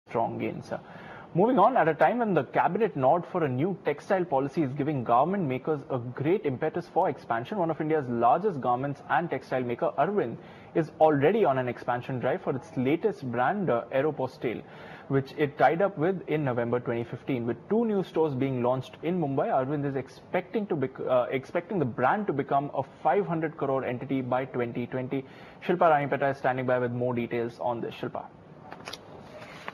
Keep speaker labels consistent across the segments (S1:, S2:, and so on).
S1: strong gains. Moving on, at a time when the cabinet nod for a new textile policy is giving garment makers a great impetus for expansion, one of India's largest garments and textile maker, Arvind, is already on an expansion drive for its latest brand, Aeropostale, which it tied up with in November 2015. With 2 new stores being launched in Mumbai, Arvind is expecting the brand to become a 500 crore entity by 2020. Shilpa Ranipeta is standing by with more details on this. Shilpa.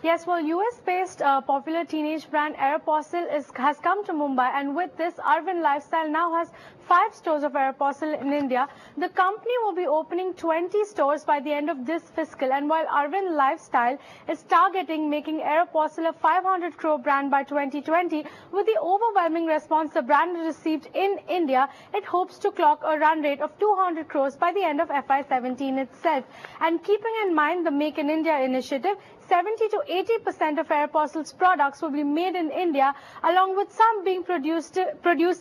S2: Yes, well, US-based popular teenage brand Aeropostale has come to Mumbai, and with this, Arvind Lifestyle now has 5 stores of Aeropostale in India. The company will be opening 20 stores by the end of this fiscal, and while Arvind Lifestyle is targeting making Aeropostale a 500 crore brand by 2020, with the overwhelming response the brand received in India, it hopes to clock a run rate of 200 crores by the end of FY17 itself. And keeping in mind the Make in India initiative, 70 to 80% of Aeropostale's products will be made in India, along with some being produced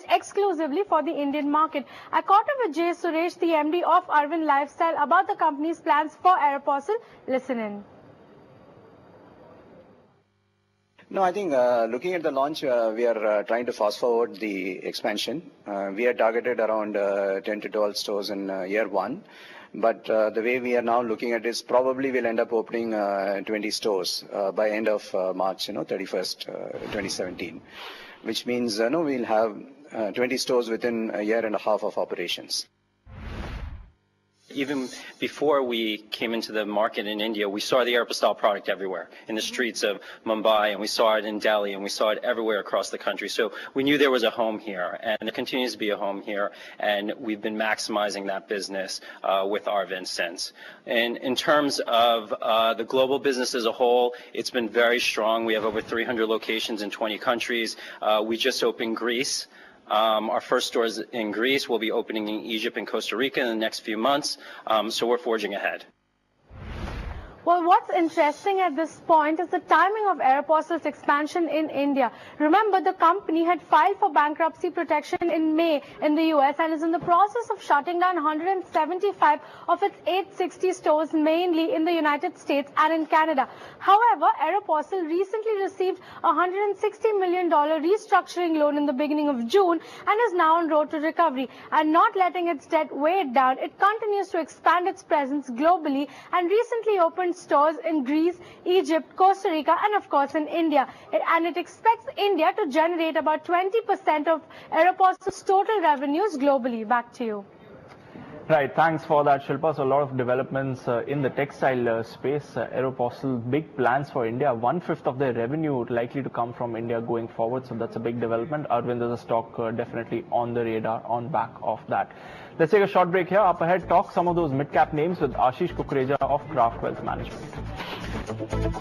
S2: exclusively for the Indian market. I caught up with J. Suresh, the MD of Arvind Lifestyle, about the company's plans for Aeropostale. Listen in.
S3: No, I think looking at the launch, we are trying to fast forward the expansion. We are targeted around 10 to 12 stores in year 1. But the way we are now looking at it is probably we'll end up opening 20 stores by end of March, 31st, 2017, which means we'll have 20 stores within a year and a half of operations.
S4: Even before we came into the market in India, we saw the Aeropostale product everywhere in the streets of Mumbai, and we saw it in Delhi, and we saw it everywhere across the country. So we knew there was a home here, and there continues to be a home here, and we've been maximizing that business with Arvind since. And in terms of the global business as a whole, it's been very strong. We have over 300 locations in 20 countries. We just opened Greece. Our first stores in Greece will be opening in Egypt and Costa Rica in the next few months, so we're forging ahead.
S2: Well, what's interesting at this point is the timing of Aeropostale's expansion in India. Remember, the company had filed for bankruptcy protection in May in the US and is in the process of shutting down 175 of its 860 stores, mainly in the United States and in Canada. However, Aeropostale recently received a $160 million restructuring loan in the beginning of June and is now on road to recovery. And not letting its debt weigh it down, it continues to expand its presence globally and recently opened stores in Greece, Egypt, Costa Rica, and of course in India. It expects India to generate about 20% of Aeropostale's total revenues globally. Back to you.
S1: Right, thanks for that, Shilpa. So a lot of developments in the textile space. Aeropostale, big plans for India. 1/5 of their revenue likely to come from India going forward. So that's a big development. Arvind is a stock definitely on the radar on back of that. Let's take a short break here. Up ahead, talk some of those mid-cap names with Ashish Kukreja of Craft Wealth Management.